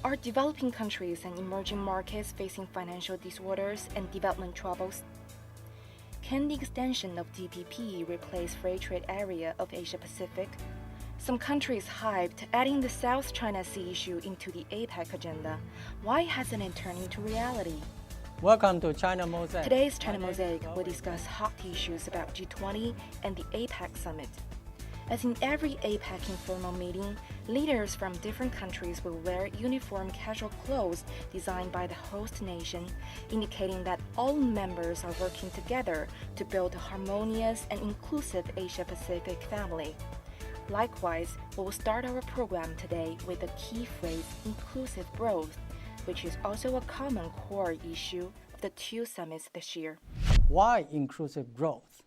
Are developing countries and emerging markets facing financial disorders and development troubles? Can the extension of TPP replace free trade area of Asia-Pacific? Some countries hyped adding the South China Sea issue into the APEC agenda. Why hasn't it turned into reality? Welcome to China Mosaic. Today's China Mosaic will discuss hot issues about G20 and the APEC summit. As in every APEC informal meeting, leaders from different countries will wear uniform casual clothes designed by the host nation, indicating that all members are working together to build a harmonious and inclusive Asia-Pacific family. Likewise, we will start our program today with the key phrase inclusive growth, which is also a common core issue of the two summits this year. Why inclusive growth?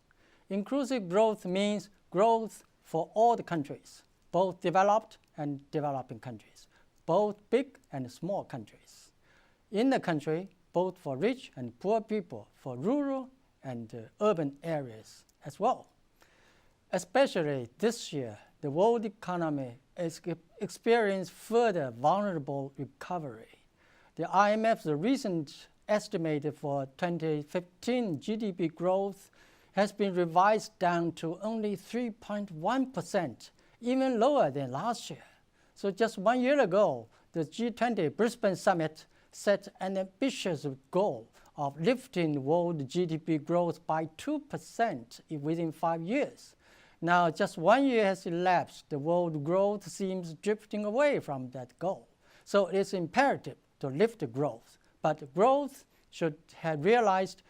Inclusive growth means growth for all the countries, both developed and developing countries, both big and small countries. In the country, both for rich and poor people, for rural and urban areas as well. Especially this year, the world economy is experiencing further vulnerable recovery. The IMF's recent estimate for 2015 GDP growth has been revised down to only 3.1%, even lower than last year. So just 1 year ago, the G20 Brisbane Summit set an ambitious goal of lifting world GDP growth by 2% within 5 years. Now, just 1 year has elapsed, the world growth seems drifting away from that goal. So it's imperative to lift the growth, but growth should have realized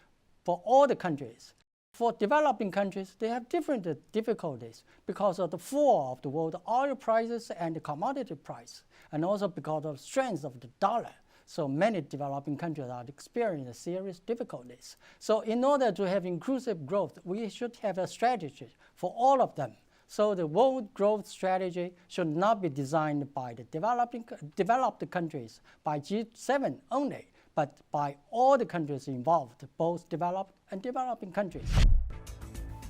for all the countries. For developing countries, they have different difficulties because of the fall of the world oil prices and the commodity price, and also because of the strength of the dollar. So many developing countries are experiencing serious difficulties. So in order to have inclusive growth, we should have a strategy for all of them. So the world growth strategy should not be designed by the developed countries, by G7 only, but by all the countries involved, both developed and developing countries.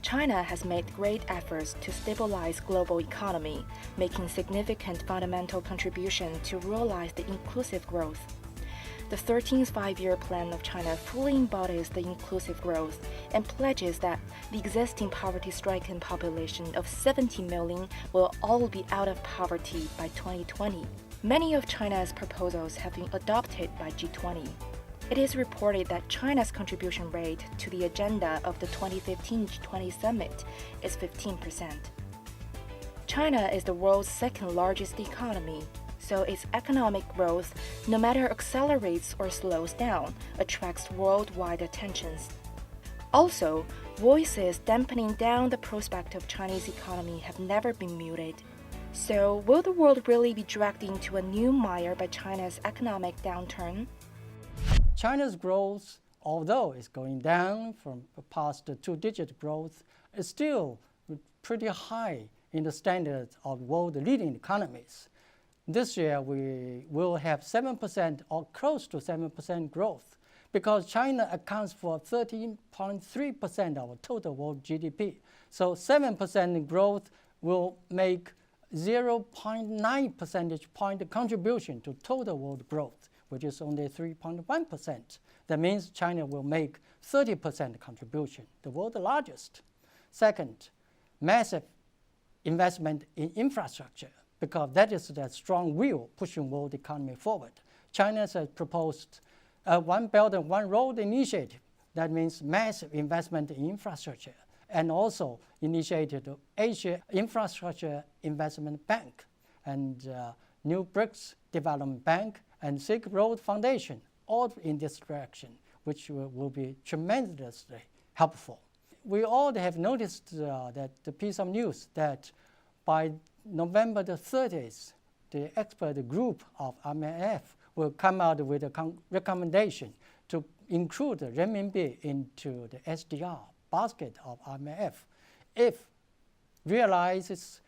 China has made great efforts to stabilize global economy, making significant fundamental contribution to realize the inclusive growth. The 13th Five-Year Plan of China fully embodies the inclusive growth and pledges that the existing poverty-stricken population of 70 million will all be out of poverty by 2020. Many of China's proposals have been adopted by G20. It is reported that China's contribution rate to the agenda of the 2015 G20 summit is 15%. China is the world's second largest economy, so its economic growth, no matter accelerates or slows down, attracts worldwide attentions. Also, voices dampening down the prospect of Chinese economy have never been muted. So, will the world really be dragged into a new mire by China's economic downturn? China's growth, although it's going down from past two-digit growth, is still pretty high in the standard of world leading economies. This year, we will have 7% or close to 7% growth because China accounts for 13.3% of total world GDP. So 7% growth will make 0.9 percentage point contribution to total world growth, which is only 3.1%. That means China will make 30% contribution, the world's largest. Second, massive investment in infrastructure, because that is the strong wheel pushing world economy forward. China has proposed a One Belt and One Road initiative. That means massive investment in infrastructure, and also initiated the Asia Infrastructure Investment Bank and New BRICS Development Bank and Silk Road Foundation, all in this direction, which will be tremendously helpful. We all have noticed that the piece of news that by November the 30th, the expert group of IMF will come out with a recommendation to include the renminbi into the SDR basket of IMF. If realizes,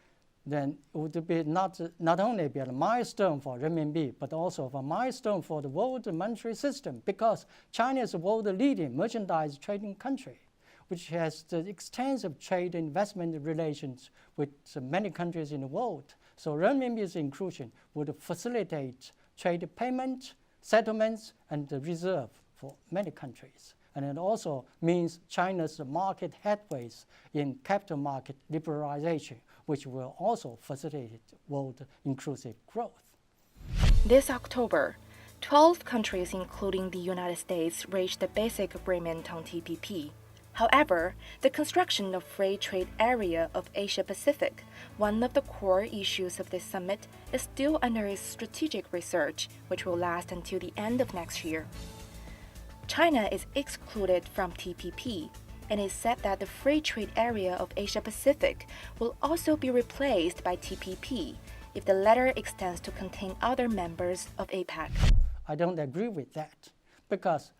then it would be not only be a milestone for renminbi, but also a milestone for the world monetary system, because China is a world-leading merchandise trading country, which has the extensive trade and investment relations with many countries in the world. So renminbi's inclusion would facilitate trade payment, settlements, and the reserve for many countries. And it also means China's market headways in capital market liberalization, which will also facilitate world inclusive growth. This October, 12 countries, including the United States, reached a basic agreement on TPP. However, the construction of free trade area of Asia-Pacific, one of the core issues of this summit, is still under strategic research, which will last until the end of next year. China is excluded from TPP, and it said that the free trade area of Asia-Pacific will also be replaced by TPP if the latter extends to contain other members of APEC. I don't agree with that because,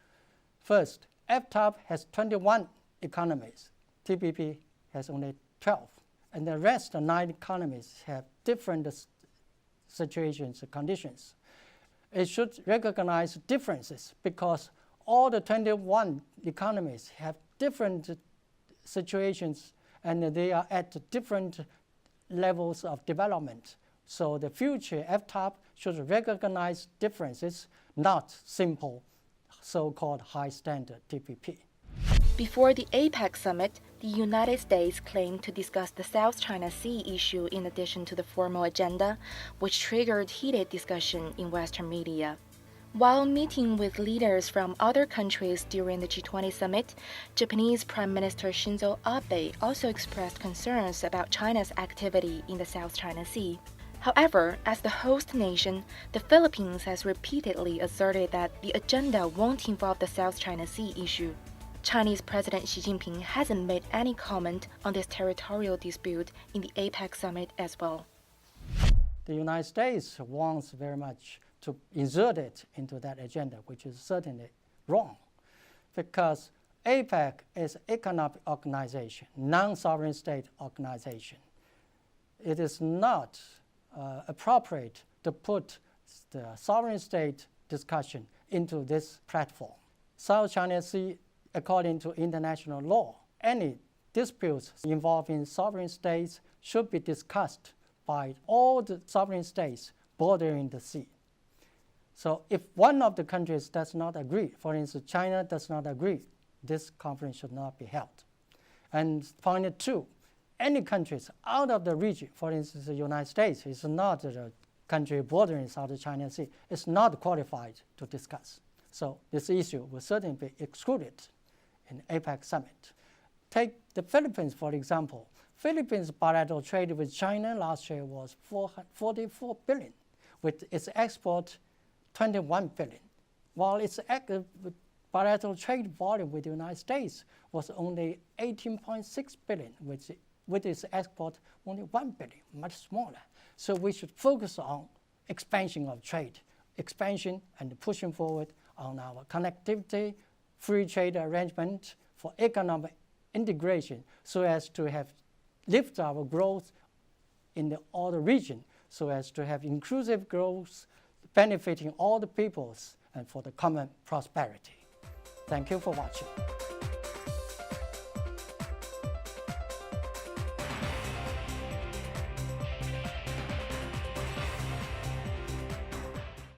first, FTAAP has 21 economies, TPP has only 12, and the rest of 9 economies have different situations and conditions. It should recognize differences because all the 21 economies have different situations and they are at different levels of development. So the future FTAAP should recognize differences, not simple so-called high standard TPP. Before the APEC summit, the United States claimed to discuss the South China Sea issue in addition to the formal agenda, which triggered heated discussion in Western media. While meeting with leaders from other countries during the G20 summit, Japanese Prime Minister Shinzo Abe also expressed concerns about China's activity in the South China Sea. However, as the host nation, the Philippines has repeatedly asserted that the agenda won't involve the South China Sea issue. Chinese President Xi Jinping hasn't made any comment on this territorial dispute in the APEC summit as well. The United States wants very much to insert it into that agenda, which is certainly wrong, because APEC is an economic organization, non-sovereign state organization. It is not appropriate to put the sovereign state discussion into this platform. South China Sea, according to international law, any disputes involving sovereign states should be discussed by all the sovereign states bordering the sea. So if one of the countries does not agree, for instance, China does not agree, this conference should not be held. And point 2, any countries out of the region, for instance, the United States is not a country bordering South China Sea, is not qualified to discuss. So this issue will certainly be excluded in APEC summit. Take the Philippines, for example. Philippines' bilateral trade with China last year was 44 billion, with its export 21 billion, while its bilateral trade volume with the United States was only 18.6 billion, with its export only 1 billion, much smaller. So we should focus on expansion of trade, expansion and pushing forward on our connectivity, free trade arrangement for economic integration so as to have lift our growth in all the region, so as to have inclusive growth benefiting all the peoples and for the common prosperity. Thank you for watching.